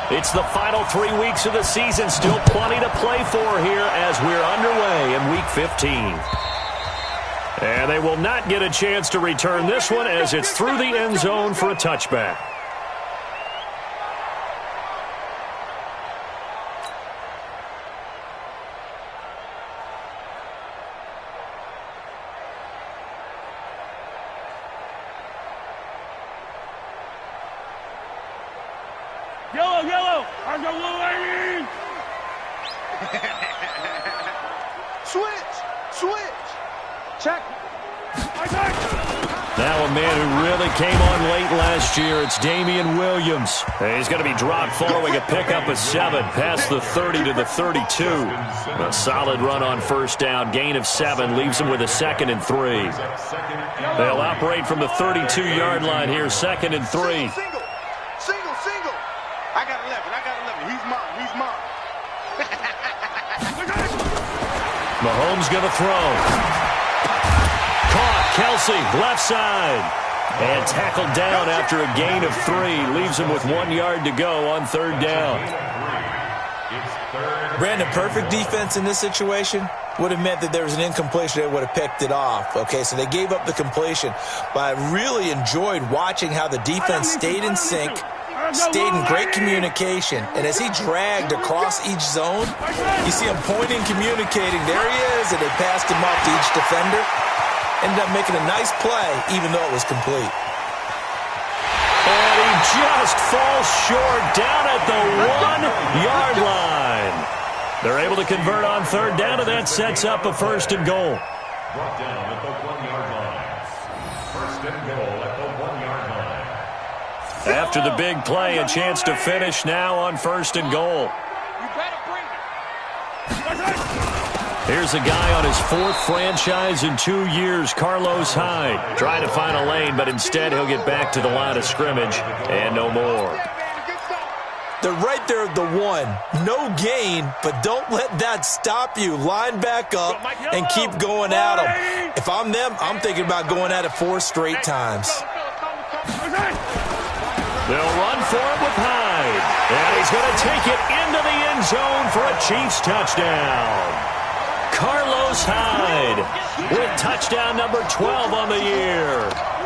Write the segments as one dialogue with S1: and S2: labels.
S1: It's the final 3 weeks of the season. Still plenty to play for here as we're underway in Week 15. And they will not get a chance to return this one as it's through the end zone for a touchback.
S2: Yellow! I got blue ladies! Switch! Check!
S1: Now a man who really came on late last year, it's Damian Williams. He's going to be dropped following a pickup of 7, past the 30 to the 32. A solid run on first down, gain of 7, leaves him with a 2nd and 3. They'll operate from the 32-yard line here, 2nd and 3.
S2: Single! I got 11. He's mine.
S1: Mahomes going to throw. Caught, Kelsey, left side. And tackled down after a gain of 3. Leaves him with 1 yard to go on 3rd down.
S3: Brandon, perfect defense in this situation would have meant that there was an incompletion that would have picked it off. Okay, so they gave up the completion. But I really enjoyed watching how the defense stayed in sync, stayed in great communication, and as he dragged across each zone, you see him pointing, communicating. There he is, and they passed him off to each defender. Ended up making a nice play, even though it was complete.
S1: And he just falls short down at the 1-yard line. They're able to convert on 3rd down, and that sets up a 1st and goal.
S4: Brought down at the 1-yard line. 1st and goal at the 1-yard line.
S1: After the big play, a chance to finish now on 1st and goal.
S2: You better bring it.
S1: Here's a guy on his 4th franchise in 2 years, Carlos Hyde. Trying to find a lane, but instead he'll get back to the line of scrimmage and no more.
S3: They're right there at the 1. No gain, but don't let that stop you. Line back up and keep going at them. If I'm them, I'm thinking about going at it 4 straight times.
S1: They'll run for it with Hyde. And he's going to take it into the end zone for a Chiefs touchdown. Carlos Hyde with touchdown number 12 on the year.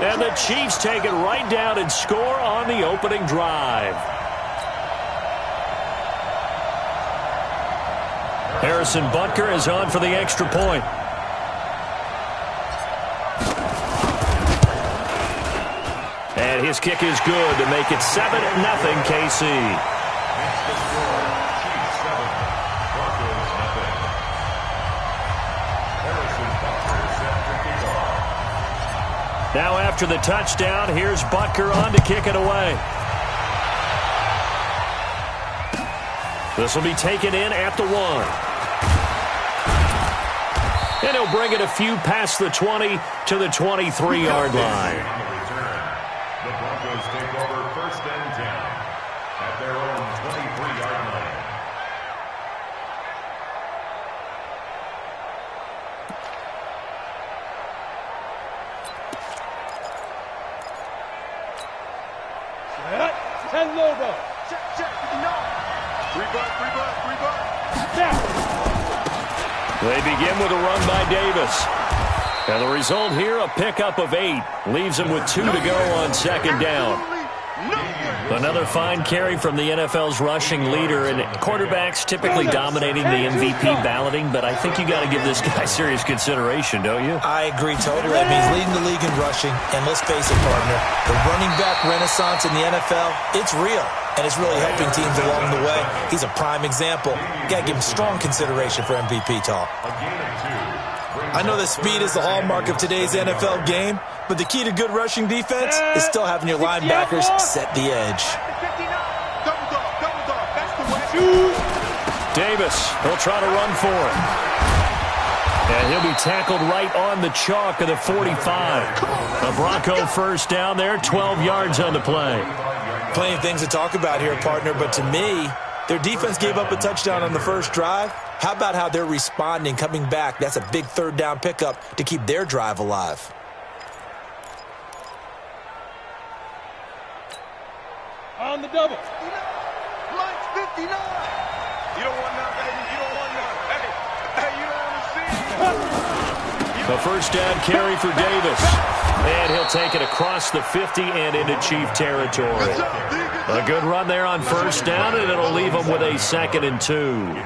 S1: And the Chiefs take it right down and score on the opening drive. Harrison Butker is on for the extra point. And his kick is good to make it 7-0 KC. Now after the touchdown, here's Butker on to kick it away. This will be taken in at the 1. And he'll bring it a few past the 20 to the 23-yard line.
S4: The Broncos take over 1st and 10 at their own 23-yard line.
S2: Send logo. Check. No. Rebutt.
S1: They begin with a run by Davis. And the result here, a pickup of 8. Leaves him with 2 to go on 2nd down. Another fine carry from the NFL's rushing leader, and quarterbacks typically dominating the MVP balloting, but I think you got to give this guy serious consideration, don't you?
S3: I agree totally. I mean, he's leading the league in rushing, and let's face it, partner, the running back renaissance in the NFL, it's real, and it's really helping teams along the way. He's a prime example. You got to give him strong consideration for MVP talk. I know that speed is the hallmark of today's NFL game, but the key to good rushing defense is still having your linebackers set the edge.
S1: Davis, he'll try to run for it. And he'll be tackled right on the chalk of the 45. A Bronco 1st down there, 12 yards on the play.
S3: Plenty of things to talk about here, partner, but to me, their defense gave up a touchdown on the first drive. How about how they're responding, coming back? That's a big 3rd down pickup to keep their drive alive.
S2: On the double. Lights 59. You don't want none, baby. You don't want none. Hey, you don't want to see it.
S1: A first down carry for Davis. And he'll take it across the 50 and into Chief territory. A good run there on first down, and it'll leave him with a 2nd and 2.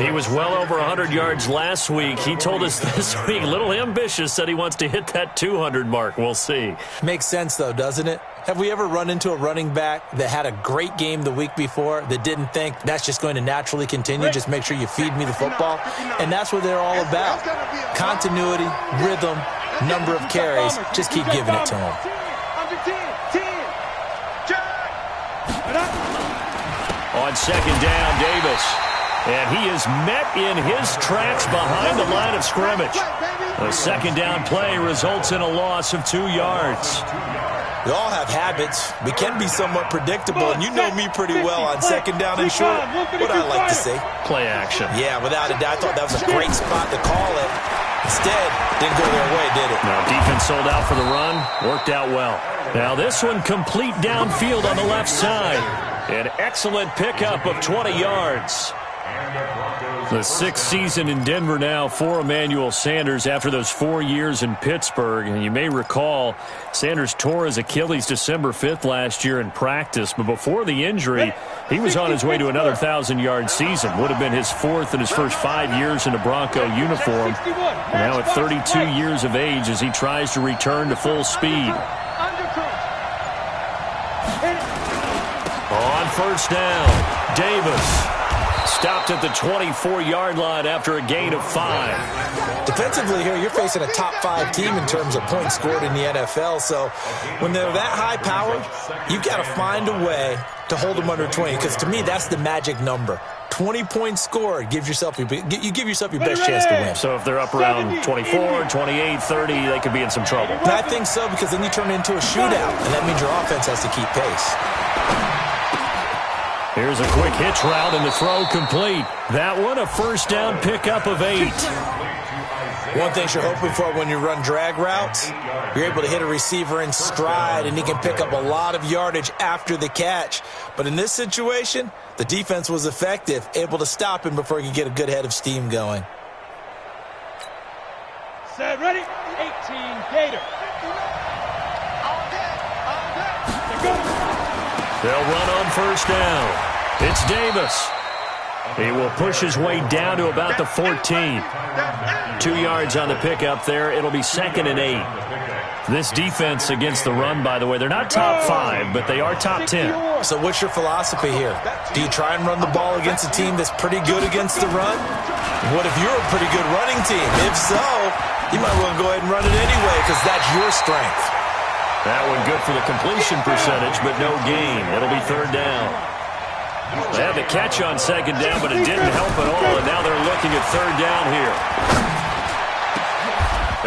S1: He was well over 100 yards last week. He told us this week, a little ambitious, said he wants to hit that 200 mark. We'll see.
S3: Makes sense, though, doesn't it? Have we ever run into a running back that had a great game the week before that didn't think that's just going to naturally continue? Just make sure you feed me the football. And that's what they're all about. Continuity, rhythm, number of carries. Just keep giving it to them.
S1: On second down, Davis. And he is met in his tracks behind the line of scrimmage. A second down play results in a loss of 2 yards.
S3: We all have habits. We can be somewhat predictable, and you know me pretty well on second down and short. What I like to say.
S1: Play action.
S3: Yeah, without a doubt. I thought that was a great spot to call it. Instead, didn't go their way, did it?
S1: Now, defense sold out for the run. Worked out well. Now, this one complete downfield on the left side. An excellent pickup of 20 yards. The 6th season in Denver now for Emmanuel Sanders after those 4 years in Pittsburgh. And you may recall Sanders tore his Achilles December 5th last year in practice. But before the injury, he was on his way to another 1,000-yard season. Would have been his 4th in his first 5 years in a Bronco uniform. And now at 32 years of age as he tries to return to full speed. On first down, Davis. Stopped at the 24-yard line after a gain of 5.
S3: Defensively here, you're facing a top 5 team in terms of points scored in the NFL. So when they're that high-powered, you've got to find a way to hold them under 20. Because to me, that's the magic number. 20 points scored. You give yourself your best chance to win.
S1: So if they're up around 24, 28, 30, they could be in some trouble.
S3: I think so, because then you turn it into a shootout, and that means your offense has to keep pace.
S1: Here's a quick hitch route, and the throw complete. That one, a first down pickup of 8.
S3: One thing you're hoping for when you run drag routes, you're able to hit a receiver in stride, and he can pick up a lot of yardage after the catch. But in this situation, the defense was effective, able to stop him before he could get a good head of steam going.
S2: Set, ready? 18, Gator.
S1: They'll run on first down. It's Davis. He will push his way down to about the 14. 2 yards on the pickup there. It'll be 2nd and 8. This defense against the run, by the way, they're not top 5, but they are top 10.
S3: So what's your philosophy here? Do you try and run the ball against a team that's pretty good against the run? What if you're a pretty good running team? If so, you might want to go ahead and run it anyway because that's your strength.
S1: That one good for the completion percentage, but no gain. It'll be 3rd down. They had the catch on 2nd down, but it didn't help at all, and now they're looking at 3rd down here.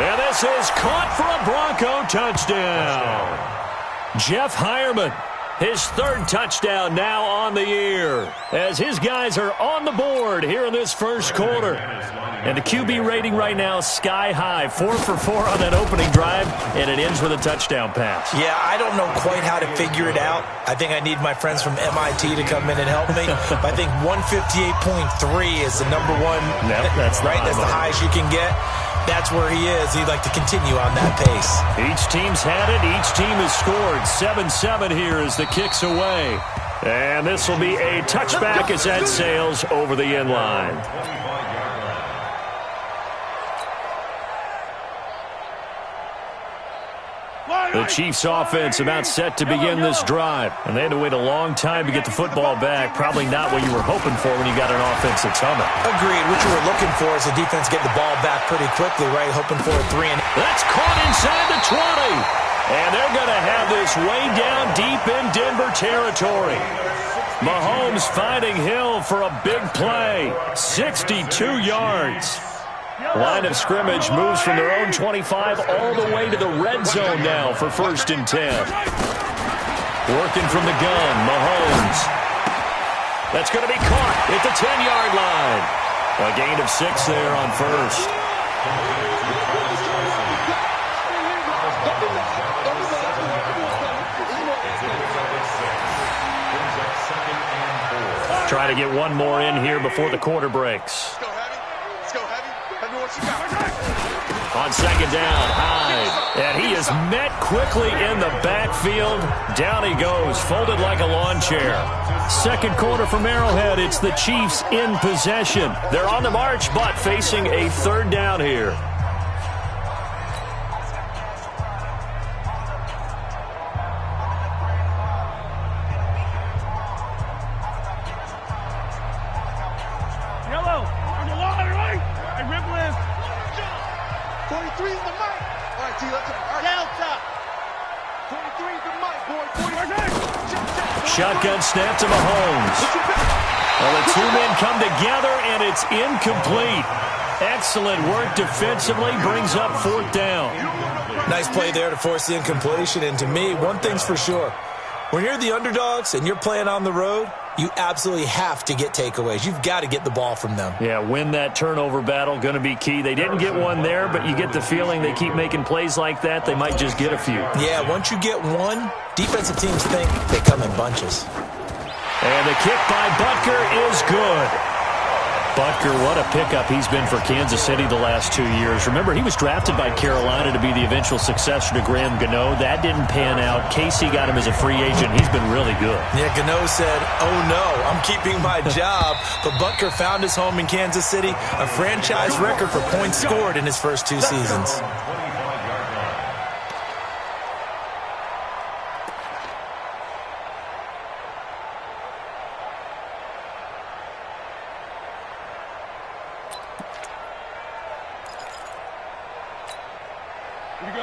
S1: And this is caught for a Bronco touchdown. Jeff Hireman, his 3rd touchdown now on the year, as his guys are on the board here in this first quarter. And the QB rating right now, sky high. 4 for 4 on that opening drive, and it ends with a touchdown pass.
S3: Yeah, I don't know quite how to figure it out. I think I need my friends from MIT to come in and help me. But I think 158.3 is the number one.
S1: Yep, that's
S3: right. That's the highest you can get. That's where he is. He'd like to continue on that pace.
S1: Each team's had it. Each team has scored. 7-7 here as the kick's away. And this will be a touchback as that sails over the end line. The Chiefs offense about set to begin this drive. And they had to wait a long time to get the football back. Probably not what you were hoping for when you got an offense that's humming.
S3: Agreed. What you were looking for is the defense get the ball back pretty quickly, right? Hoping for a 3 and...
S1: That's caught inside the 20. And they're going to have this way down deep in Denver territory. Mahomes finding Hill for a big play. 62 yards. Line of scrimmage moves from their own 25 all the way to the red zone now for 1st and 10. Working from the gun, Mahomes. That's going to be caught at the 10-yard line. A gain of 6 there on 1st. Trying to get one more in here before the quarter breaks.
S2: Let's go, Heavy. Let's go, Heavy. Heavy, what you got?
S1: On second down, Hyde. And he is met quickly in the backfield. Down he goes, folded like a lawn chair. Second quarter from Arrowhead. It's the Chiefs in possession. They're on the march, but facing a third down here.
S2: Yellow. On the line, right? Hey, Ripley. 43 is the mic. All right, T, let's go. All right. Delta. 43 is the mic, boy. 43.
S1: Shotgun snap to Mahomes. Well, the two men come together, and it's incomplete. Excellent work defensively, brings up fourth down.
S3: Nice play there to force the incompletion. And to me, one thing's for sure. When you're the underdogs and you're playing on the road, you absolutely have to get takeaways. You've got to get the ball from them.
S1: Yeah, win that turnover battle, going to be key. They didn't get one there, but you get the feeling they keep making plays like that, they might just get a few.
S3: Yeah, once you get one, defensive teams think they come in bunches.
S1: And the kick by Butker is good. Butker, what a pickup he's been for Kansas City the last 2 years. Remember, he was drafted by Carolina to be the eventual successor to Graham Gano. That didn't pan out. Casey got him as a free agent. He's been really good.
S3: Yeah, Gano said, oh no, I'm keeping my job. But Butker found his home in Kansas City, a franchise record for points scored in his first 2 seasons.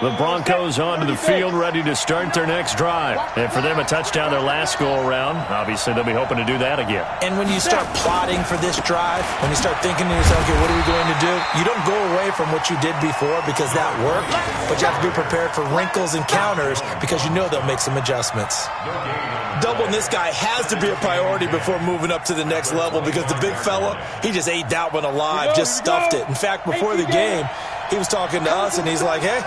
S1: The Broncos onto the field, ready to start their next drive. And for them, a touchdown their last go-around. Obviously, they'll be hoping to do that again.
S3: And when you start plotting for this drive, when you start thinking to yourself, okay, what are we going to do? You don't go away from what you did before because that worked, but you have to be prepared for wrinkles and counters because you know they'll make some adjustments. Doubling this guy has to be a priority before moving up to the next level because the big fella, he just ate that one alive, just stuffed it. In fact, before the game, he was talking to us, and he's like, hey,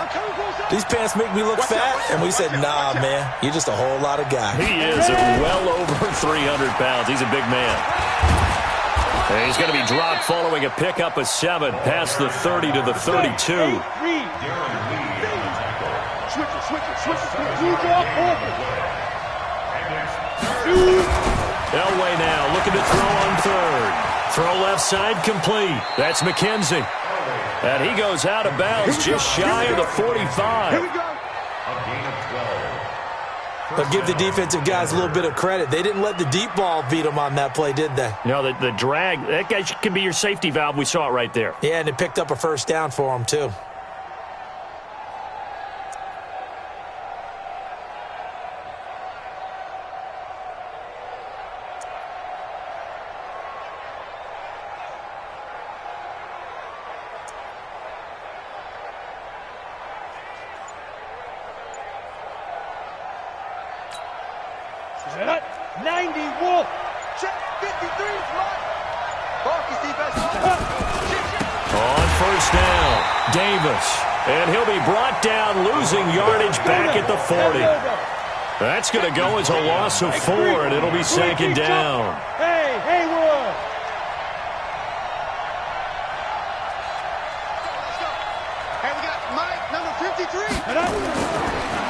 S3: these pants make me look fat. And we said, nah, man, you're just a whole lot of guy.
S1: He is well over 300 pounds. He's a big man. And he's going to be dropped following a pickup of 7 past the 30 to the 32. Elway now looking to throw on third. Throw left side complete. That's McKenzie. And he goes out of bounds just shy of the 45.
S2: Here we go.
S3: But give the defensive guys a little bit of credit. They didn't let the deep ball beat them on that play, did they?
S1: No, the drag, that guy can be your safety valve. We saw it right there.
S3: Yeah, and it picked up a first down for him, too.
S2: Set. 90 Wolf. Check 53 is mine. Hawkins defense.
S1: On first down, Davis. And he'll be brought down, losing yardage back at the 40. That's going to go as a loss of 4, and it'll be second down.
S2: Hey, Haywood. Hey, we got Mike, number 53.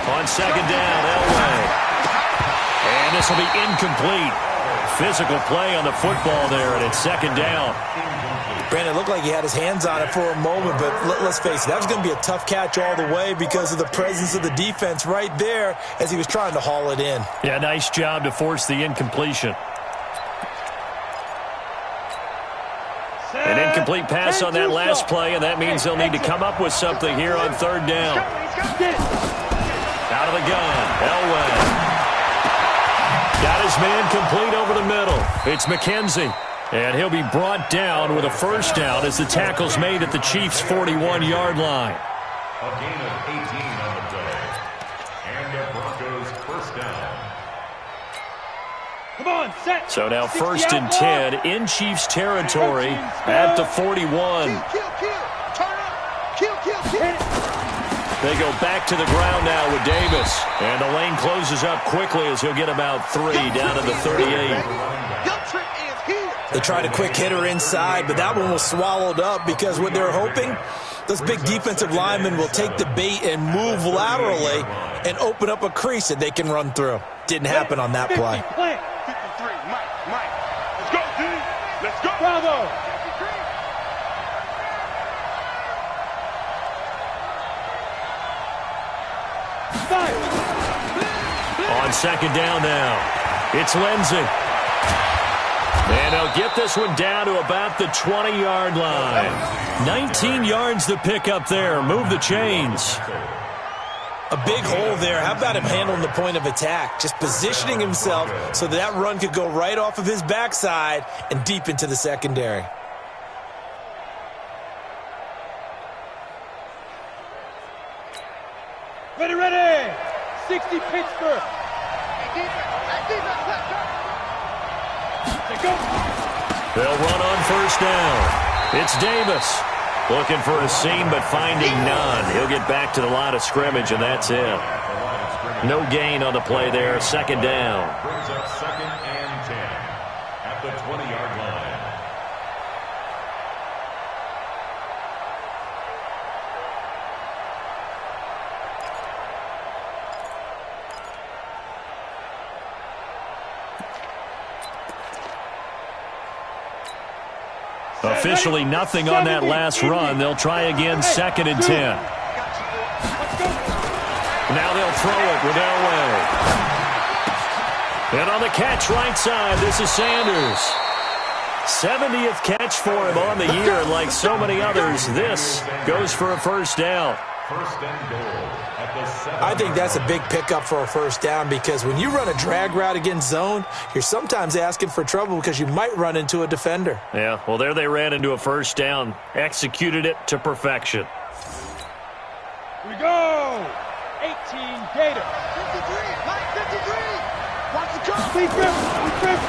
S1: On second down, Elway. And this will be incomplete. Physical play on the football there, and it's second down.
S3: Brandon, it looked like he had his hands on it for a moment, but let's face it, that was going to be a tough catch all the way because of the presence of the defense right there as he was trying to haul it in.
S1: Yeah, nice job to force the incompletion. An incomplete pass on that last play, and that means they'll need to come up with something here on third down. Out of the gun, Elway. Got his man complete over the middle. It's McKenzie. And he'll be brought down with a first down as the tackle's made at the Chiefs' 41-yard line.
S4: A gain of 18 on the play. And the Broncos first down.
S2: Come on, set.
S1: So now first and 10 in Chiefs territory at the 41.
S2: Kill. Turn up. Kill.
S1: They go back to the ground now with Davis. And the lane closes up quickly as he'll get about 3 down to the 38.
S3: They tried a quick hitter inside, but that one was swallowed up because what they're hoping, those big defensive linemen will take the bait and move laterally and open up a crease that they can run through. Didn't happen on that play.
S2: 53, Mike. Let's go, D. Let's go. Bravo.
S1: On second down now, it's Lindsey. And they'll get this one down to about the 20-yard line. 19 yards to pick up there. Move the chains.
S3: A big hole there. How about him handling the point of attack? Just positioning himself so that run could go right off of his backside and deep into the secondary.
S2: Ready. 60 Pittsburgh.
S1: They'll run on first down. It's Davis. Looking for a seam, but finding none. He'll get back to the line of scrimmage, and that's it. No gain on the play there. Second down.
S4: Brings up 2nd and 10 at the 20-yard line.
S1: Officially nothing on that last run. They'll try again, 2nd and 10. Now they'll throw it with Elway. And on the catch right side, this is Sanders. 70th catch for him on the year. And like so many others, this goes for a first down.
S4: First and goal at the 7.
S3: I think that's a big pickup for a first down because when you run a drag route against zone, you're sometimes asking for trouble because you might run into a defender.
S1: Yeah, well, there they ran into a first down. Executed it to perfection.
S2: Here we go. 18 Gators. 53. Mike, 53. Watch the come.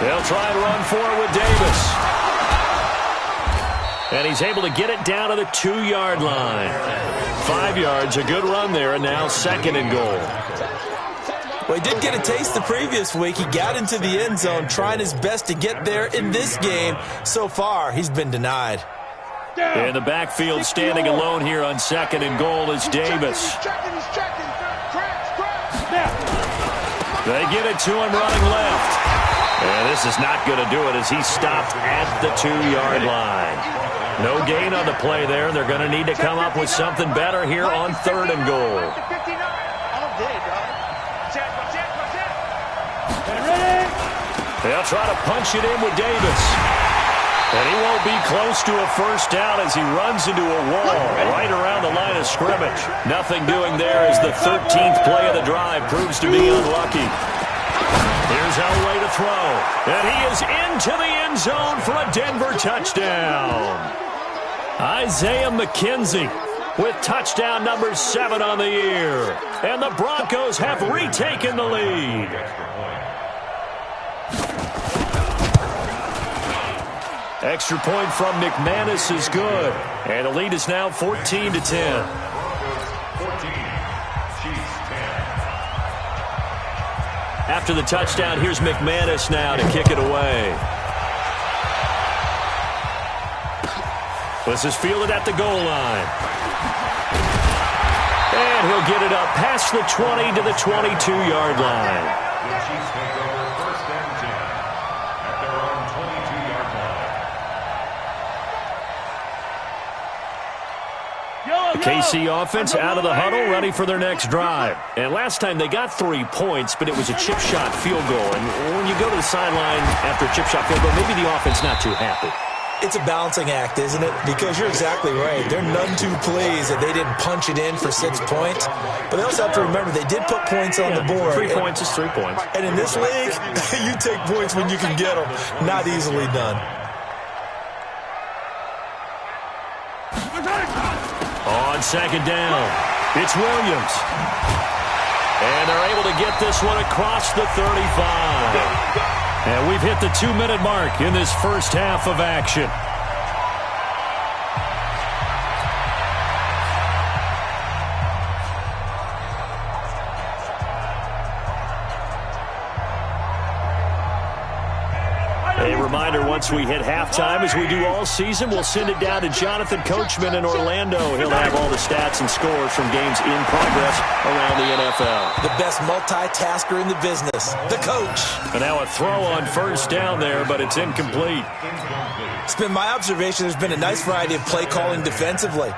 S1: They'll try and run for it with Davis. And he's able to get it down to the 2-yard line. 5 yards, a good run there, and now 2nd and goal.
S3: Well, he did get a taste the previous week. He got into the end zone, trying his best to get there in this game. So far, he's been denied.
S1: In the backfield, standing alone here on 2nd and goal is Davis. They get it to him running left. And this is not going to do it as he stopped at the 2-yard line. No gain on the play there. They're going to need to come up with something better here on 3rd and goal. They'll try to punch it in with Davis. And he won't be close to a first down as he runs into a wall right around the line of scrimmage. Nothing doing there as the 13th play of the drive proves to be unlucky. Here's Elway to throw. And he is into the end zone for a Denver touchdown. Isaiah McKenzie with touchdown number 7 on the year. And the Broncos have retaken the lead. Extra point from McManus is good. And the lead is now 14-10.
S4: Broncos 14, Chiefs 10.
S1: After the touchdown, here's McManus now to kick it away. This is fielded at the goal line. And he'll get it up past the 20 to the 22-yard line.
S4: The Chiefs take over 1st and 10 at their own 22-yard line.
S1: The KC offense out of the huddle, ready for their next drive. And last time they got 3 points, but it was a chip shot field goal. And when you go to the sideline after a chip shot field goal, maybe the offense not too happy.
S3: It's a balancing act, isn't it? Because you're exactly right. They're none too pleased that they didn't punch it in for 6 points. But they also have to remember they did put points on the board.
S1: 3 points is 3 points.
S3: And in this league, you take points when you can get them. Not easily done.
S1: On second down, it's Williams. And they're able to get this one across the 35. And we've hit the 2-minute mark in this first half of action. A reminder, once we hit halftime, as we do all season, we'll send it down to Jonathan Coachman in Orlando. He'll have all the stats and scores from games in progress around the NFL.
S3: The best multitasker in the business, the coach.
S1: And now a throw on first down there, but it's incomplete.
S3: It's been my observation there's been a nice variety of play calling defensively.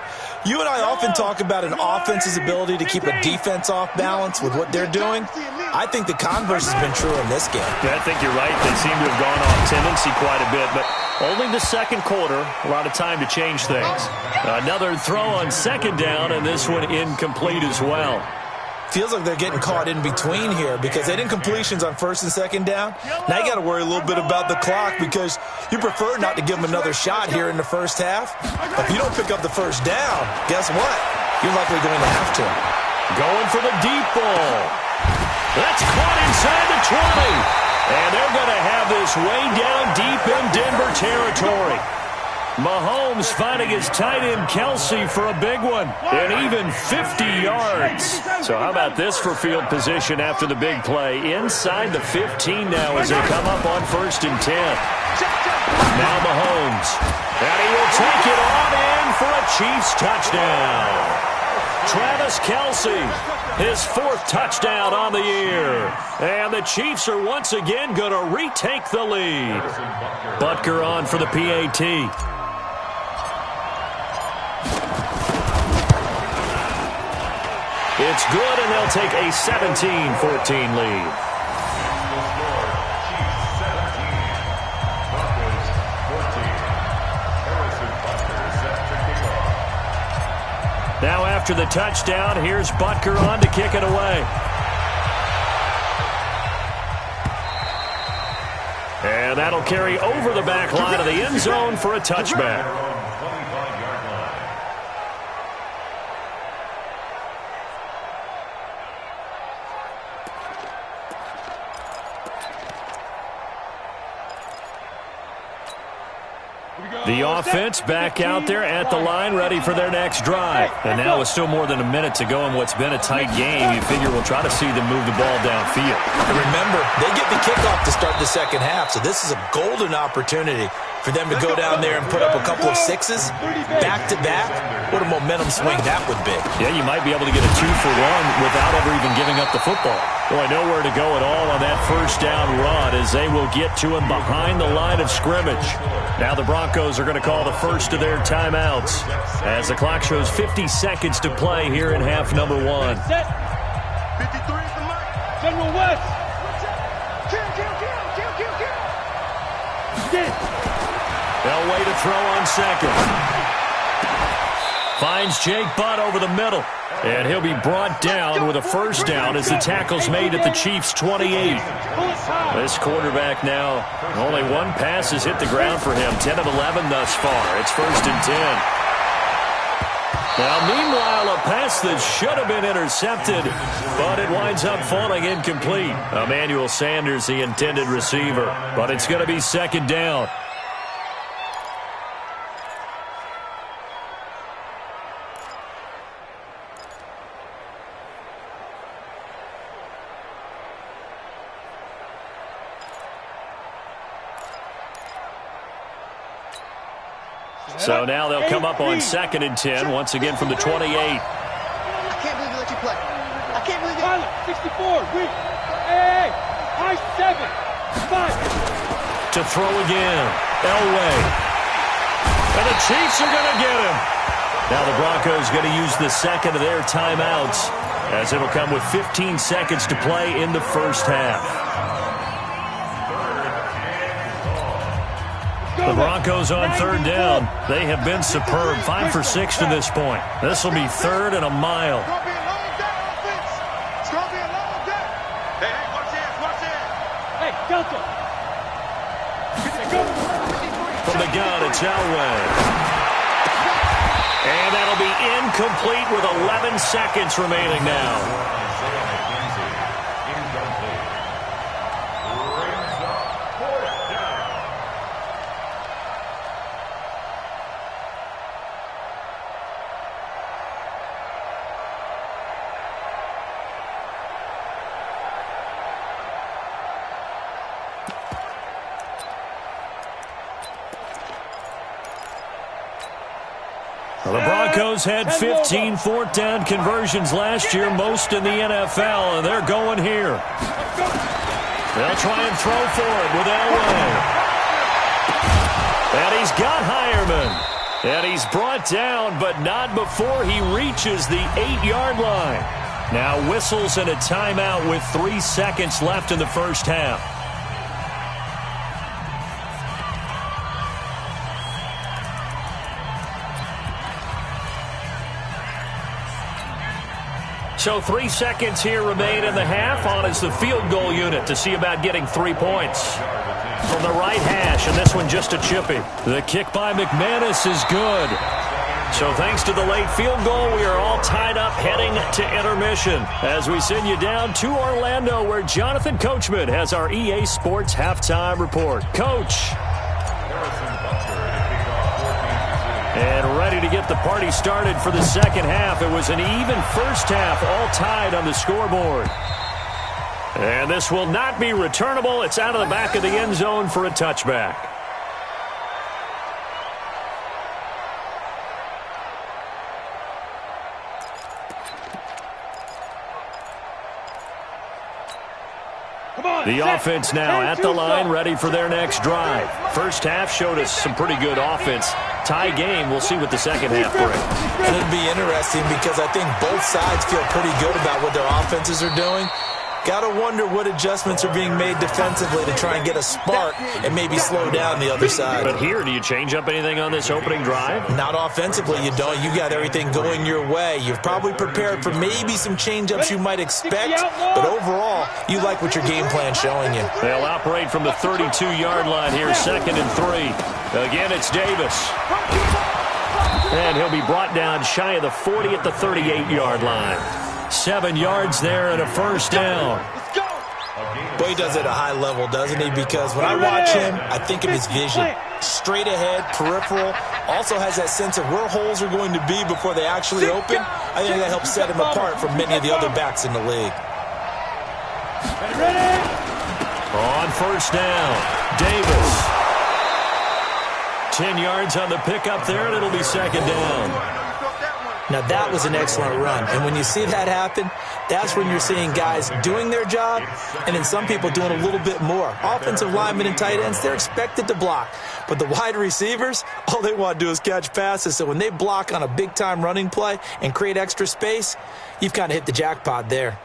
S3: You and I often talk about an offense's ability to keep a defense off balance with what they're doing. I think the converse has been true in this game.
S1: Yeah, I think you're right. They seem to have gone off tendency quite a bit, but only the second quarter, a lot of time to change things. Another throw on second down, and this one incomplete as well.
S3: Feels like they're getting caught in between here because they didn't completions on first and second down. Now you got to worry a little bit about the clock because you prefer not to give them another shot here in the first half. If you don't pick up the first down, guess what? You're likely going to have to.
S1: Going for the deep ball. That's caught inside the 20. And they're going to have this way down deep in Denver territory. Mahomes finding his tight end Kelsey for a big one, and even 50 yards. So how about this for field position after the big play? Inside the 15 now as they come up on 1st and 10. Now Mahomes, and he will take it on in for a Chiefs touchdown. Travis Kelsey, his 4th touchdown on the year. And the Chiefs are once again going to retake the lead. Butker on for the PAT. It's good, and they'll take a 17-14 lead. Now after the touchdown, here's Butker on to kick it away. And that'll carry over the back line of the end zone for a touchback. The offense back out there at the line, ready for their next drive. And now with still more than a minute to go in what's been a tight game, you figure we'll try to see them move the ball downfield.
S3: And remember, they get the kickoff to start the second half, so this is a golden opportunity for them to go down there and put up a couple of sixes back-to-back. What a momentum swing that would be.
S1: Yeah, you might be able to get a 2-for-1 without ever even giving up the football. Boy, nowhere to go at all on that first down run as they will get to him behind the line of scrimmage. Now the Broncos are going to call the first of their timeouts as the clock shows 50 seconds to play here in half number 1.
S2: 53 is the mic. General West. Kill.
S1: They'll wait to throw on second. Finds Jake Butt over the middle. And he'll be brought down with a first down as the tackle's made at the Chiefs' 28. This quarterback now, only one pass has hit the ground for him. 10 of 11 thus far. It's 1st and 10. Now, meanwhile, a pass that should have been intercepted, but it winds up falling incomplete. Emmanuel Sanders, the intended receiver, but it's going to be 2nd down. So now they'll come up on 2nd and 10, once again from the 28.
S2: I can't believe they let you play. I can't believe it.
S5: Pilot, 64, read. Hey, I-7, 5.
S1: To throw again, Elway. And the Chiefs are going to get him. Now the Broncos going to use the second of their timeouts as it'll come with 15 seconds to play in the first half. The Broncos on 3rd down. They have been superb. 5 for 6 to this point. This will be 3rd and a mile.
S2: It's going to be a long day, offense. It's going to be a long day. Hey, watch this.
S5: Hey, Delta.
S1: From the gun, it's Elway. And that'll be incomplete with 11 seconds remaining now. Broncos had 15 fourth down conversions last year, most in the NFL, and they're going here. They'll try and throw for it with Elway. And he's got Hireman. And he's brought down, but not before he reaches the 8-yard line. Now whistles and a timeout with 3 seconds left in the first half. So 3 seconds here remain in the half. On is the field goal unit to see about getting 3 points. From the right hash, and this one just a chippy. The kick by McManus is good. So thanks to the late field goal, we are all tied up heading to intermission as we send you down to Orlando, where Jonathan Coachman has our EA Sports halftime report. Coach. And ready to get the party started for the second half. It was an even first half, all tied on the scoreboard. And this will not be returnable. It's out of the back of the end zone for a touchback. The offense now at the line, ready for their next drive. First half showed us some pretty good offense. Tie game, we'll see what the second half brings.
S3: It'll be interesting because I think both sides feel pretty good about what their offenses are doing. Got to wonder what adjustments are being made defensively to try and get a spark and maybe slow down the other side.
S1: But here, do you change up anything on this opening drive?
S3: Not offensively, you don't. You got everything going your way. You've probably prepared for maybe some change-ups you might expect, but overall, you like what your game plan's showing you.
S1: They'll operate from the 32-yard line here, 2nd and 3. Again, it's Davis. And he'll be brought down shy of the 40 at the 38-yard line. 7 yards there and a first down.
S3: Boy, he does it at a high level, doesn't he? Because when I watch him, I think of his vision. Straight ahead, peripheral. Also has that sense of where holes are going to be before they actually open. I think that helps set him apart from many of the other backs in the league.
S1: On first down, Davis. 10 yards on the pickup there, and it'll be 2nd down.
S3: Now, that was an excellent run. And when you see that happen, that's when you're seeing guys doing their job and then some people doing a little bit more. Offensive linemen and tight ends, they're expected to block. But the wide receivers, all they want to do is catch passes. So when they block on a big-time running play and create extra space, you've kind of hit the jackpot there.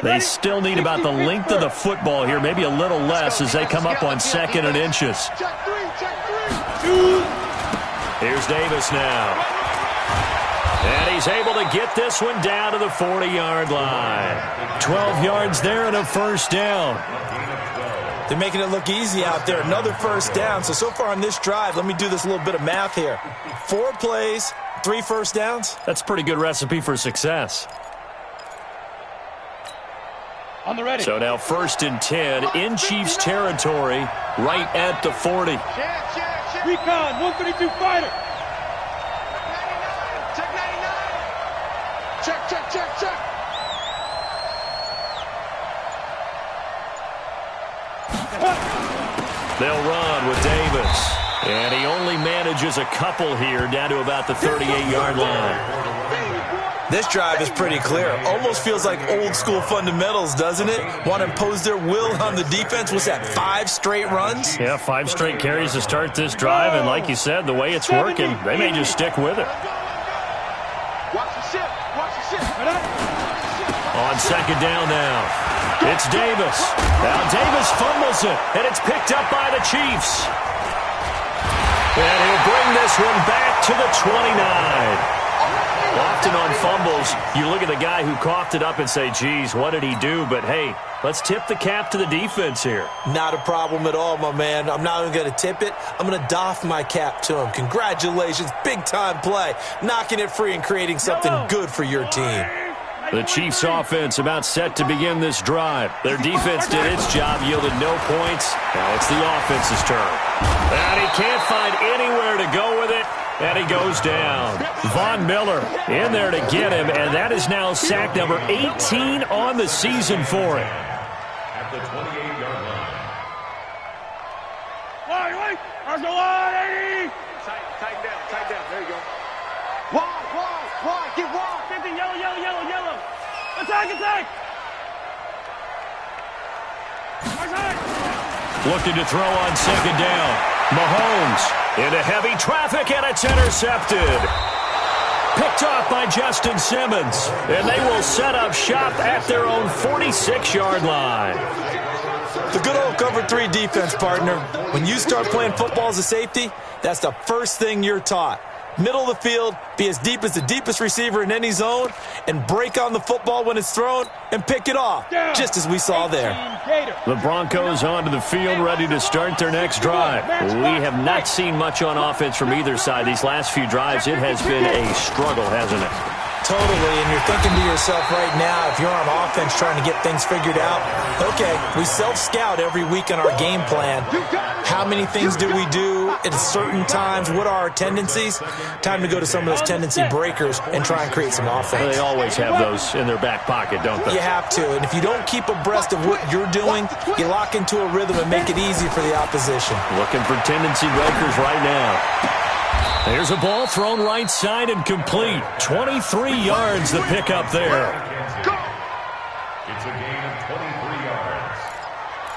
S1: They still need about the length of the football here, maybe a little less as they come up on 2nd and inches. Here's Davis now. And he's able to get this one down to the 40-yard line. 12 yards there and a first down.
S3: They're making it look easy out there. Another first down. So far on this drive, let me do this little bit of math here. 4 plays, 3 first downs.
S1: That's a pretty good recipe for success.
S5: On the ready.
S1: So now 1st and 10 in Chiefs territory, right at the 40.
S5: Recon, 132 fighter.
S2: Check 99. Check.
S1: They'll run with Davis. And he only manages a couple here down to about the 38-yard line.
S3: This drive is pretty clear. Almost feels like old-school fundamentals, doesn't it? Want to impose their will on the defense. What's that, 5 straight runs?
S1: Yeah, 5 straight carries to start this drive. And like you said, the way it's working, they may just stick with it.
S2: Watch the ship.
S1: On 2nd down now, it's Davis. Now Davis fumbles it, and it's picked up by the Chiefs. And he'll bring this one back to the 29. Often on fumbles, you look at the guy who coughed it up and say, geez, what did he do? But, hey, let's tip the cap to the defense here.
S3: Not a problem at all, my man. I'm not even going to tip it. I'm going to doff my cap to him. Congratulations. Big-time play. Knocking it free and creating something good for your team.
S1: The Chiefs' offense about set to begin this drive. Their defense did its job, yielded no points. Now it's the offense's turn. And he can't find anywhere to go with it. And he goes down. Von Miller in there to get him, and that is now sack number 18 on the season for him.
S4: At the 28-yard line.
S5: Go on, 80.
S2: Tighten down. There you go. Wide. Get wide.
S5: 50, yellow. Attack.
S1: Looking to throw on second down. Mahomes into heavy traffic, and it's intercepted. Picked off by Justin Simmons, and they will set up shop at their own 46-yard line.
S3: The good old cover 3 defense, partner. When you start playing football as a safety, that's the first thing you're taught. Middle of the field, be as deep as the deepest receiver in any zone, and break on the football when it's thrown and pick it off, just as we saw there.
S1: The Broncos onto the field, ready to start their next drive. We have not seen much on offense from either side. These last few drives, it has been a struggle, hasn't it?
S3: Totally, and you're thinking to yourself right now, if you're on offense trying to get things figured out, okay, we self-scout every week on our game plan. How many things do we do at certain times? What are our tendencies? Time to go to some of those tendency breakers and try and create some offense.
S1: They always have those in their back pocket, don't they?
S3: You have to, and if you don't keep abreast of what you're doing, you lock into a rhythm and make it easy for the opposition.
S1: Looking for tendency breakers right now. There's a ball thrown right side and complete. 23 yards the pickup there.
S4: It's a gain of 23 yards.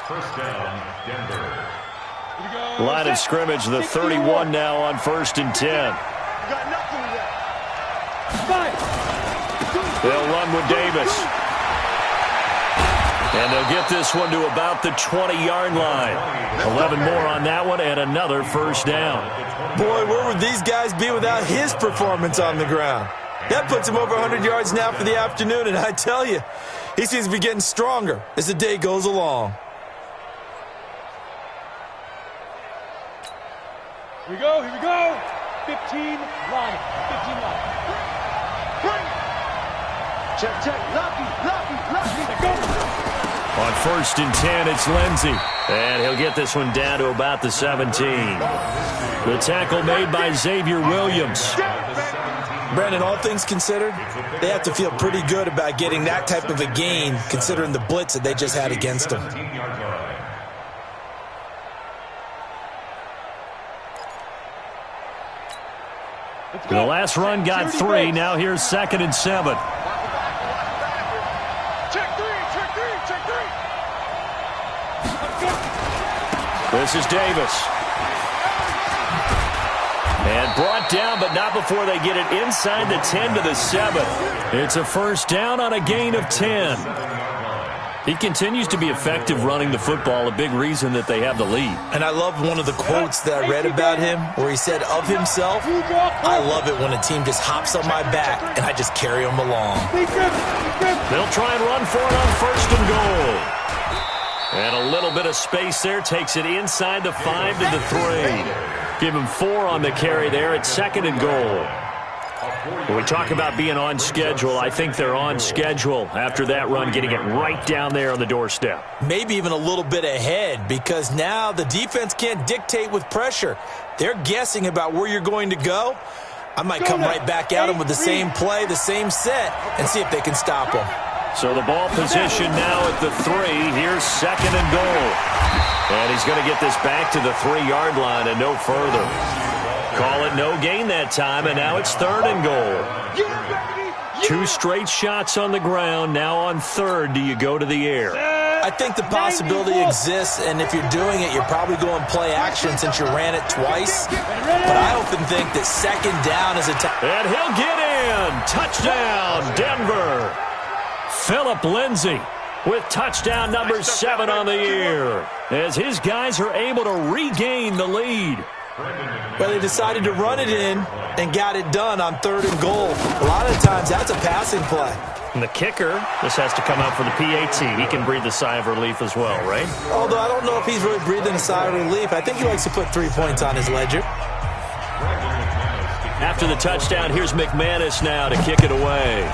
S4: First down, Denver.
S1: Line of scrimmage, the 31 now on 1st and 10.
S2: Got nothing left.
S1: They'll run with Davis. And they'll get this one to about the 20-yard line. 11 more on that one and another first down.
S3: Boy, where would these guys be without his performance on the ground? That puts him over 100 yards now for the afternoon, and I tell you, he seems to be getting stronger as the day goes along.
S5: Here we go. 15 line.
S2: Check. Lucky.
S1: On 1st and 10, it's Lindsey. And he'll get this one down to about the 17. The tackle made by Xavier Williams.
S3: Brandon, all things considered, they have to feel pretty good about getting that type of a gain, considering the blitz that they just had against them.
S1: The last run got 3. Now here's 2nd and 7. This is Davis. And brought down, but not before they get it inside the 10 to the 7. It's a first down on a gain of 10. He continues to be effective running the football, a big reason that they have the lead.
S3: And I love one of the quotes that I read about him where he said of himself, I love it when a team just hops on my back and I just carry them along.
S1: They'll try and run for it on 1st and goal. And a little bit of space there, takes it inside the 5 to the 3. Give him 4 on the carry there at 2nd and goal. When we talk about being on schedule, I think they're on schedule after that run, getting it right down there on the doorstep.
S3: Maybe even a little bit ahead, because now the defense can't dictate with pressure. They're guessing about where you're going to go. I might come right back at them with the same play, the same set, and see if they can stop them.
S1: So the ball position now at the 3. Here's 2nd and goal. And he's going to get this back to the 3-yard line and no further. Call it no gain that time, and now it's 3rd and goal. 2 straight shots on the ground. Now on 3rd, do you go to the air?
S3: I think the possibility exists, and if you're doing it, you're probably going play action since you ran it twice. But I often think that 2nd down is a time.
S1: And he'll get in. Touchdown, Denver. Phillip Lindsay with touchdown number 7 on the year as his guys are able to regain the lead.
S3: Well, they decided to run it in and got it done on 3rd and goal. A lot of times that's a passing play.
S1: And the kicker, this has to come out for the PAT. He can breathe a sigh of relief as well, right?
S3: Although I don't know if he's really breathing a sigh of relief. I think he likes to put 3 points on his ledger.
S1: After the touchdown, here's McManus now to kick it away.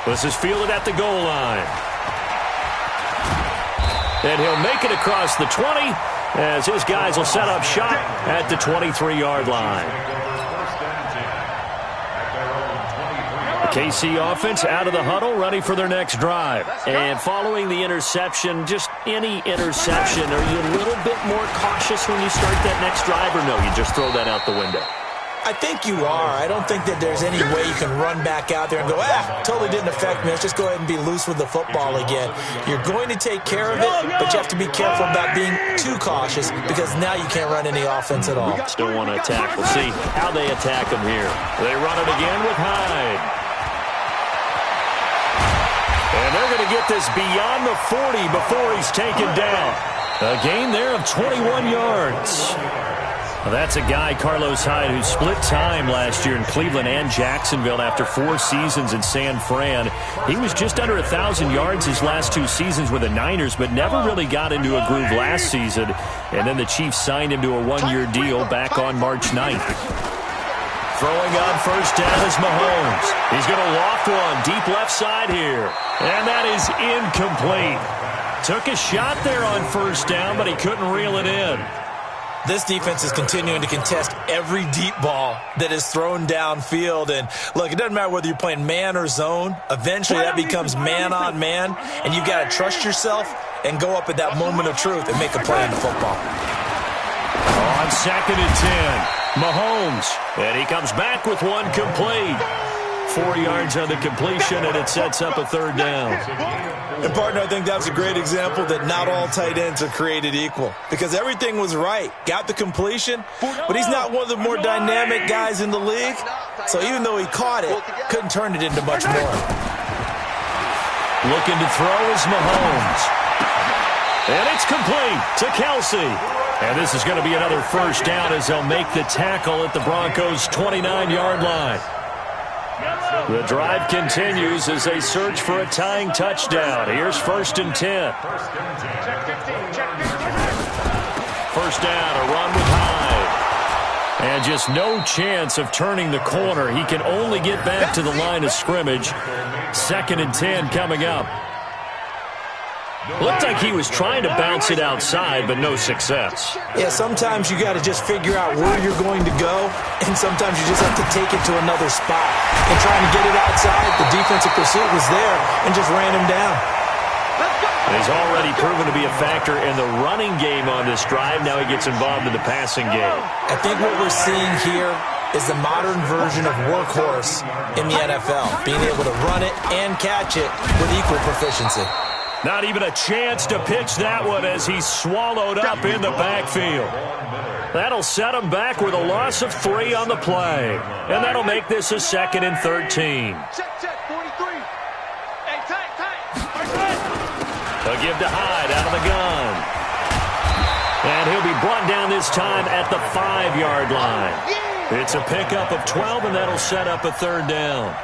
S1: This is fielded at the goal line. And he'll make it across the 20 as his guys will set up shop at the 23-yard line. KC offense out of the huddle, ready for their next drive. And following the interception, just any interception, are you a little bit more cautious when you start that next drive, or no, you just throw that out the window?
S3: I think you are. I don't think that there's any way you can run back out there and go, totally didn't affect me. Let's just go ahead and be loose with the football again. You're going to take care of it, but you have to be careful about being too cautious because now you can't run any offense at all.
S1: Still want to attack. We'll see how they attack them here. They run it again with Hyde. And they're going to get this beyond the 40 before he's taken down. A gain there of 21 yards. Well, that's a guy, Carlos Hyde, who split time last year in Cleveland and Jacksonville after 4 seasons in San Fran. He was just under 1,000 yards his last 2 seasons with the Niners, but never really got into a groove last season. And then the Chiefs signed him to a 1-year deal back on March 9th. Throwing on first down is Mahomes. He's going to loft one deep left side here. And that is incomplete. Took a shot there on first down, but he couldn't reel it in.
S3: This defense is continuing to contest every deep ball that is thrown downfield. And, look, it doesn't matter whether you're playing man or zone. Eventually that becomes man on man, and you've got to trust yourself and go up at that moment of truth and make a play in football.
S1: On 2nd and 10, Mahomes. And he comes back with one complete. 4 yards on the completion, and it sets up a 3rd down.
S3: And, partner, I think that's a great example that not all tight ends are created equal because everything was right. Got the completion, but he's not one of the more dynamic guys in the league. So even though he caught it, couldn't turn it into much more.
S1: Looking to throw is Mahomes. And it's complete to Kelsey. And this is going to be another first down as they'll make the tackle at the Broncos' 29-yard line. The drive continues as they search for a tying touchdown. Here's 1st and 10. First down, a run with Hyde. And just no chance of turning the corner. He can only get back to the line of scrimmage. 2nd and 10 coming up. Looked like he was trying to bounce it outside, but no success.
S3: Yeah, sometimes you got to just figure out where you're going to go, and sometimes you just have to take it to another spot. And trying to get it outside, the defensive pursuit was there and just ran him down.
S1: He's already proven to be a factor in the running game on this drive. Now he gets involved in the passing game.
S3: I think what we're seeing here is the modern version of workhorse in the NFL, being able to run it and catch it with equal proficiency.
S1: Not even a chance to pitch that one as he's swallowed up in the backfield. That'll set him back with a loss of 3 on the play. And that'll make this a 2nd and 13.
S2: Check, 43. Hey, tight.
S1: They'll give to Hyde out of the gun. And he'll be brought down this time at the 5-yard line. It's a pickup of 12, and that'll set up a 3rd down.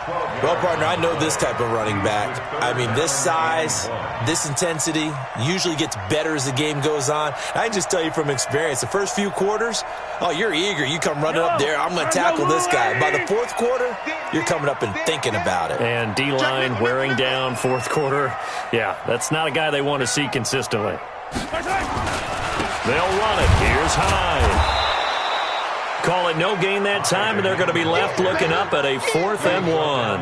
S3: Well, partner, I know this type of running back. I mean, this size, this intensity usually gets better as the game goes on. I can just tell you from experience, the first few quarters, oh, you're eager. You come running up there, I'm going to tackle this guy. By the 4th quarter, you're coming up and thinking about it.
S1: And D-line wearing down 4th quarter. Yeah, that's not a guy they want to see consistently. They'll run it. Here's Hyde. Call it no gain that time, and they're going to be left looking up at a 4th and 1.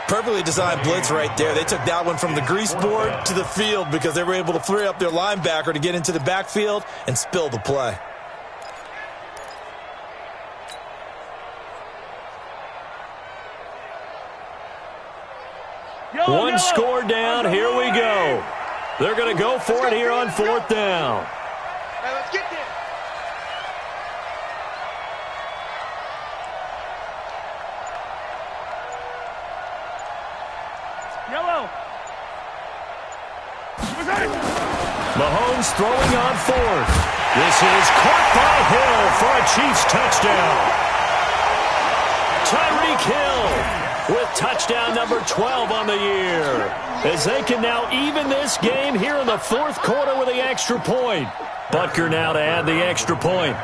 S3: Perfectly designed blitz right there. They took that one from the grease board to the field because they were able to free up their linebacker to get into the backfield and spill the play.
S1: One score down. Here we go. They're going to go for it here on 4th down.
S2: Hey, let's get there.
S5: Yellow.
S1: Mahomes throwing on 4th. This is caught by Hill for a Chiefs touchdown. Tyreek Hill with touchdown number 12 on the year, as they can now even this game here in the 4th quarter with the extra point. Butker now to add the extra point.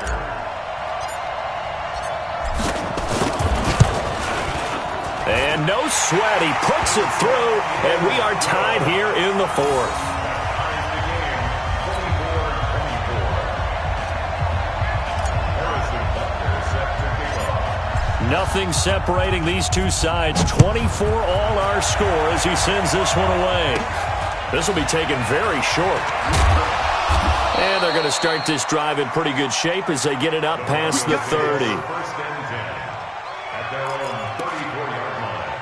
S1: And no sweat, he puts it through, and we are tied here in the 4th. Nothing separating these two sides. 24 all our score as he sends this one away. This will be taken very short. And they're going to start this drive in pretty good shape as they get it up past the 30.
S4: First and 10 at their own 34-yard line.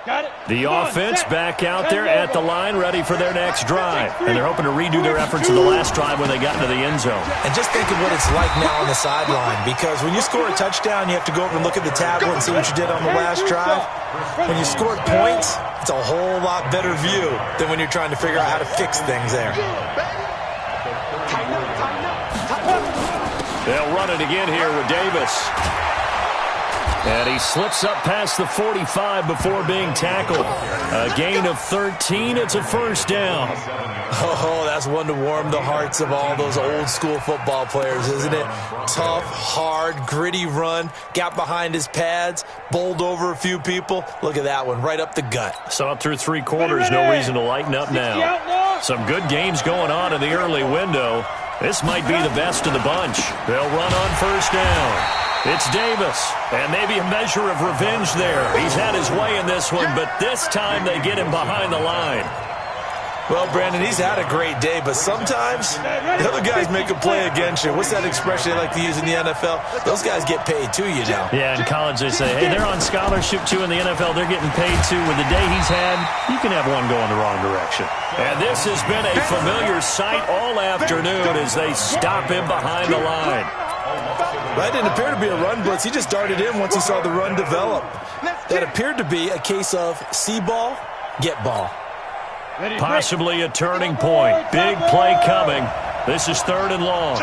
S5: Got it.
S1: The offense back out there at the line, ready for their next drive. And they're hoping to redo their efforts of the last drive when they got into the end zone.
S3: And just think of what it's like now on the sideline, because when you score a touchdown, you have to go over and look at the tablet and see what you did on the last drive. When you scored points, it's a whole lot better view than when you're trying to figure out how to fix things there.
S1: They'll run it again here with Davis. And he slips up past the 45 before being tackled. A gain of 13. It's a first down.
S3: Oh, that's one to warm the hearts of all those old school football players, isn't it? Tough, hard, gritty run. Got behind his pads, bowled over a few people. Look at that one, right up the gut.
S1: Saw it through 3 quarters. No reason to lighten up now. Some good games going on in the early window. This might be the best of the bunch. They'll run on first down. It's Davis, and maybe a measure of revenge there. He's had his way in this one, but this time they get him behind the line.
S3: Well, Brandon, he's had a great day, but sometimes the other guys make a play against you. What's that expression they like to use in the NFL? Those guys get paid too, you know.
S1: Yeah, in college they say, hey, they're on scholarship too. In the NFL, they're getting paid too. With the day he's had, you can have one going the wrong direction. And this has been a familiar sight all afternoon as they stop him behind the line.
S3: That didn't appear to be a run blitz. He just darted in once he saw the run develop. That appeared to be a case of see ball, get ball.
S1: Possibly a turning point. Big play coming. This is 3rd and long.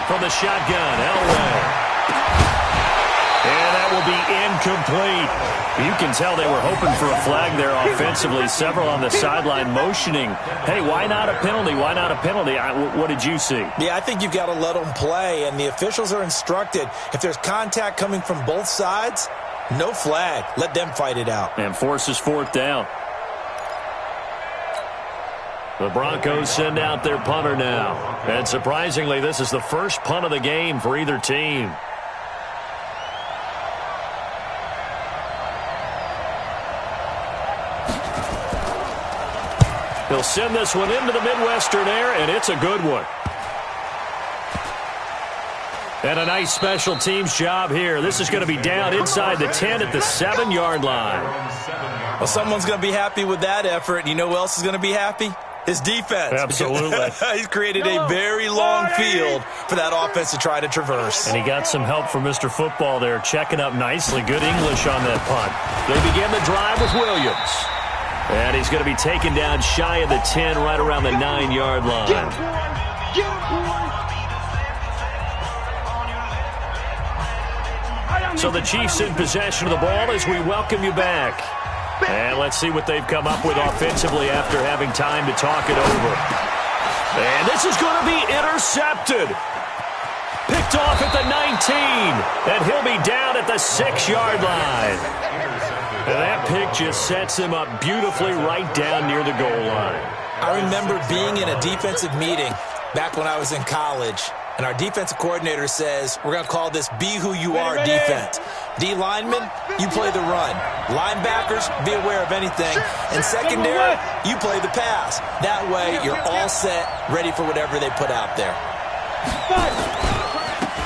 S1: From the shotgun, Elway. And that will be incomplete. You can tell they were hoping for a flag there offensively. Several on the sideline motioning, hey, why not a penalty? Why not a penalty? What did you see?
S3: Yeah, I think you've got to let them play, and the officials are instructed, if there's contact coming from both sides, no flag. Let them fight it out.
S1: And forces 4th down. The Broncos send out their punter now. And surprisingly, this is the first punt of the game for either team. He'll send this one into the Midwestern air, and it's a good one. And a nice special teams job here. This is going to be down inside the 10 at the 7-yard line.
S3: Well, someone's going to be happy with that effort. You know who else is going to be happy? His defense.
S1: Absolutely.
S3: He's created a very long field for that offense to try to traverse.
S1: And he got some help from Mr. Football there, checking up nicely. Good English on that punt. They begin the drive with Williams. And he's going to be taken down shy of the 10, right around the 9-yard line. So the Chiefs in possession of the ball as we welcome you back. And let's see what they've come up with offensively after having time to talk it over. And this is going to be intercepted. Picked off at the 19. And he'll be down at the 6-yard line. And that pick just sets him up beautifully right down near the goal line.
S3: I remember being in a defensive meeting back when I was in college, and our defensive coordinator says, we're going to call this Be Who You Are defense. D linemen, you play the run. Linebackers, be aware of anything. And secondary, you play the pass. That way, you're all set, ready for whatever they put out there.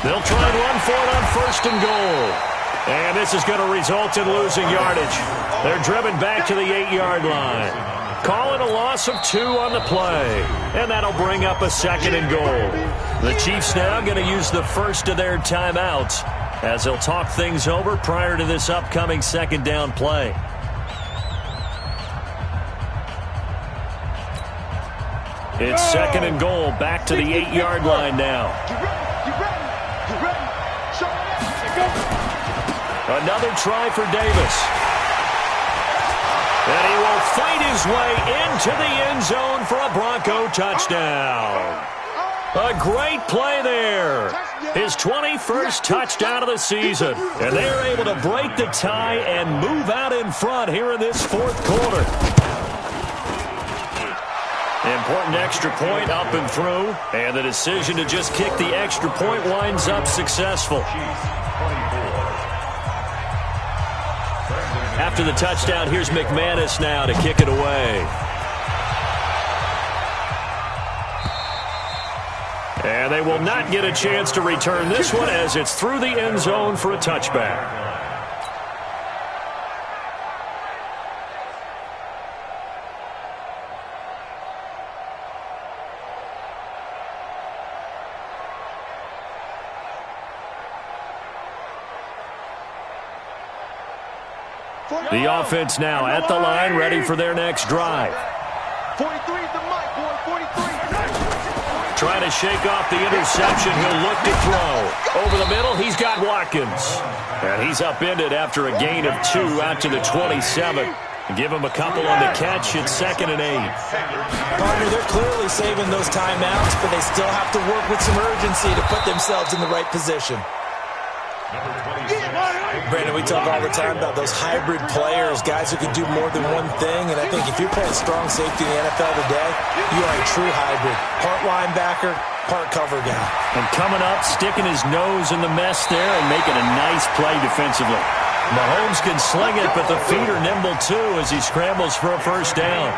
S1: They'll try and run for it on 1st and goal. And this is going to result in losing yardage. They're driven back to the 8-yard line. Call it a loss of 2 on the play. And that'll bring up a 2nd and goal. The Chiefs now going to use the first of their timeouts as they'll talk things over prior to this upcoming 2nd down play. It's 2nd and goal, back to the 8-yard line now. Another try for Davis. And he will fight his way into the end zone for a Bronco touchdown. A great play there. His 21st touchdown of the season. And they're able to break the tie and move out in front here in this 4th quarter. Important extra point up and through, and the decision to just kick the extra point winds up successful. After the touchdown, here's McManus now to kick it away. And they will not get a chance to return this one as it's through the end zone for a touchback. The offense now at the line, ready for their next drive.
S2: 43 is the mic, boy. 43.
S1: Trying to shake off the interception. He'll look to throw. Over the middle, he's got Watkins. And he's upended after a gain of 2 out to the 27. Give him a couple on the catch. It's 2nd and 8.
S3: Partner, they're clearly saving those timeouts, but they still have to work with some urgency to put themselves in the right position. Brandon, we talk all the time about those hybrid players, guys who can do more than one thing, and I think if you're playing strong safety in the NFL today, you are a true hybrid. Part linebacker, part cover guy.
S1: And coming up, sticking his nose in the mess there and making a nice play defensively. Mahomes can sling it, but the feet are nimble too as he scrambles for a first down.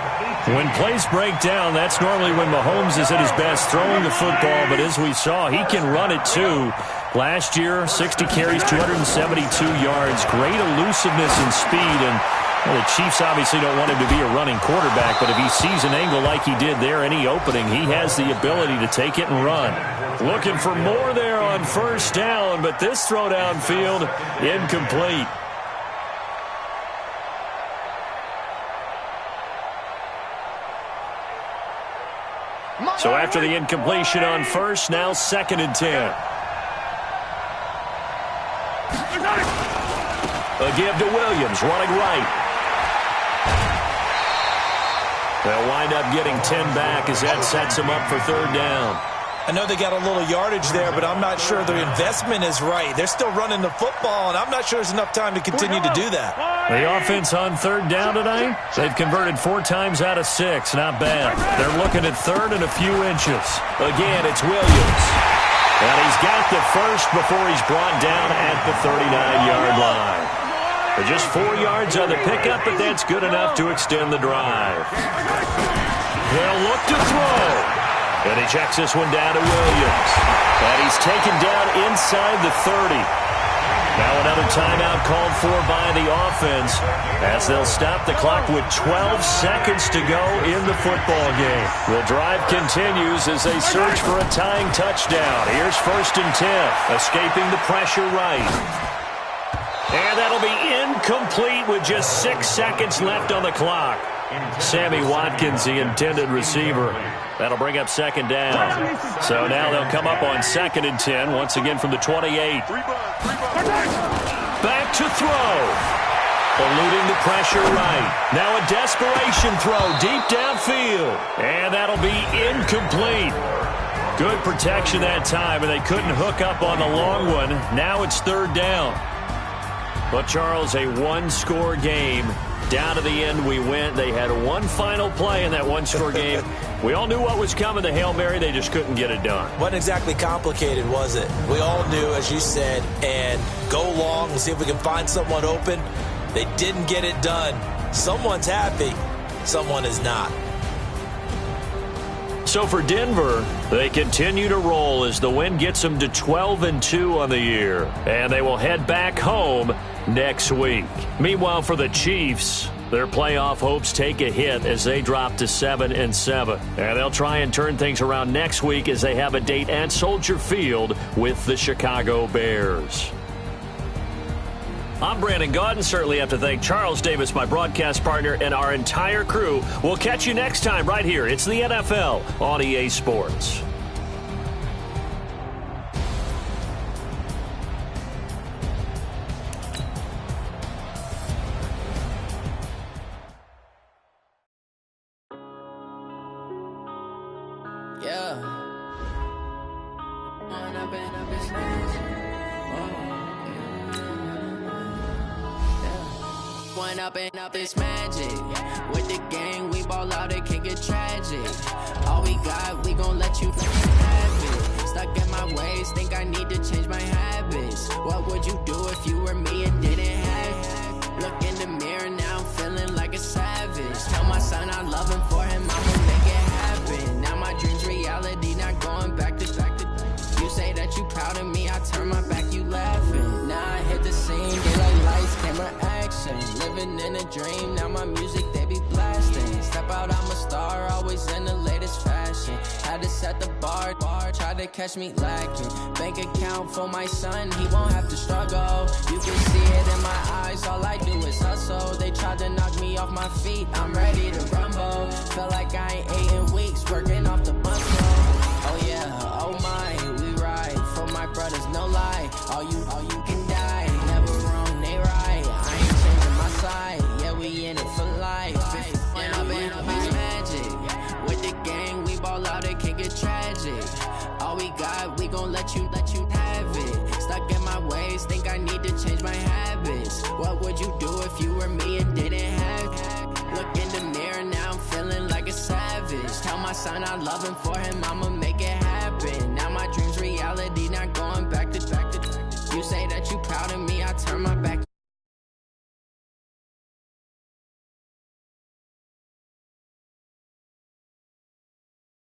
S1: When plays break down, that's normally when Mahomes is at his best throwing the football, but as we saw, he can run it too. Last year, 60 carries, 272 yards, great elusiveness and speed, and well, the Chiefs obviously don't want him to be a running quarterback, but if he sees an angle like he did there, any opening, he has the ability to take it and run. Looking for more there on first down, but this throw downfield, incomplete. So after the incompletion on first, now 2nd and 10. A give to Williams, running right. They'll wind up getting 10 back as that sets them up for 3rd down.
S3: I know they got a little yardage there, but I'm not sure their investment is right. They're still running the football, and I'm not sure there's enough time to continue to do that.
S1: The offense on 3rd down tonight, they've converted 4 times out of 6. Not bad. They're looking at 3rd and a few inches. Again, it's Williams. And he's got the first before he's brought down at the 39-yard line. Just 4 yards on the pickup, but that's good enough to extend the drive. They'll look to throw. And he checks this one down to Williams. And he's taken down inside the 30. Now another timeout called for by the offense as they'll stop the clock with 12 seconds to go in the football game. The drive continues as they search for a tying touchdown. Here's 1st and 10, escaping the pressure right. And that'll be incomplete with just 6 seconds left on the clock. Sammy Watkins, the intended receiver. That'll bring up 2nd down. So now they'll come up on 2nd and 10, once again from the 28. Back to throw. Eluding the pressure right. Now a desperation throw deep downfield. And that'll be incomplete. Good protection that time, and they couldn't hook up on the long one. Now it's 3rd down. But, Charles, a one-score game. Down to the end we went. They had one final play in that one-score game. We all knew what was coming, the Hail Mary. They just couldn't get it done.
S3: Wasn't exactly complicated, was it? We all knew, as you said, and go long and see if we can find someone open. They didn't get it done. Someone's happy. Someone is not.
S1: So for Denver, they continue to roll as the win gets them to 12-2 on the year. And they will head back home next week. Meanwhile, for the Chiefs, their playoff hopes take a hit as they drop to 7-7. And they'll try and turn things around next week as they have a date at Soldier Field with the Chicago Bears. I'm Brandon Gaudin. Certainly have to thank Charles Davis, my broadcast partner, and our entire crew. We'll catch you next time right here. It's the NFL on EA Sports.
S6: One up and up, it's magic. With the gang, we ball out, it can get tragic. All we got, we gon' let you have it. Stuck in my ways, think I need to change my habits. What would you do if you were me and didn't have it? Look in the mirror now, I'm feeling like a savage. Tell my son I love him, for him I'ma make it happen. Now my dream's reality, not going back to back to. You say that you proud of me, I turn my back, you laughing. Now I hit the scene, daylight lights, camera action. Living in a dream, now my music they be blasting. Step out, I'm a star, always in the latest fashion. Had to set the bar, try to catch me lacking. Bank account for my son, he won't have to struggle. You can see it in my eyes, all I do is hustle. They tried to knock me off my feet, I'm ready to rumble. Feel like I ain't ate in weeks, working off the bus roll. Oh yeah, oh my, we ride for my brothers, no lie. All you can die, never wrong, they right. I ain't changing my side, yeah, we in it for life. And I've been magic. With the gang, we ball out, it can get tragic. All we got, we gon' let you have it. Stuck in my ways, think I need to change my habits. What would you do if you were me and didn't have it? Look in the mirror, now I'm feeling like a savage. Tell my son I love him, for him I'ma make it happen. Now my dream's reality, not going back to back to. You say that you proud of me, I turn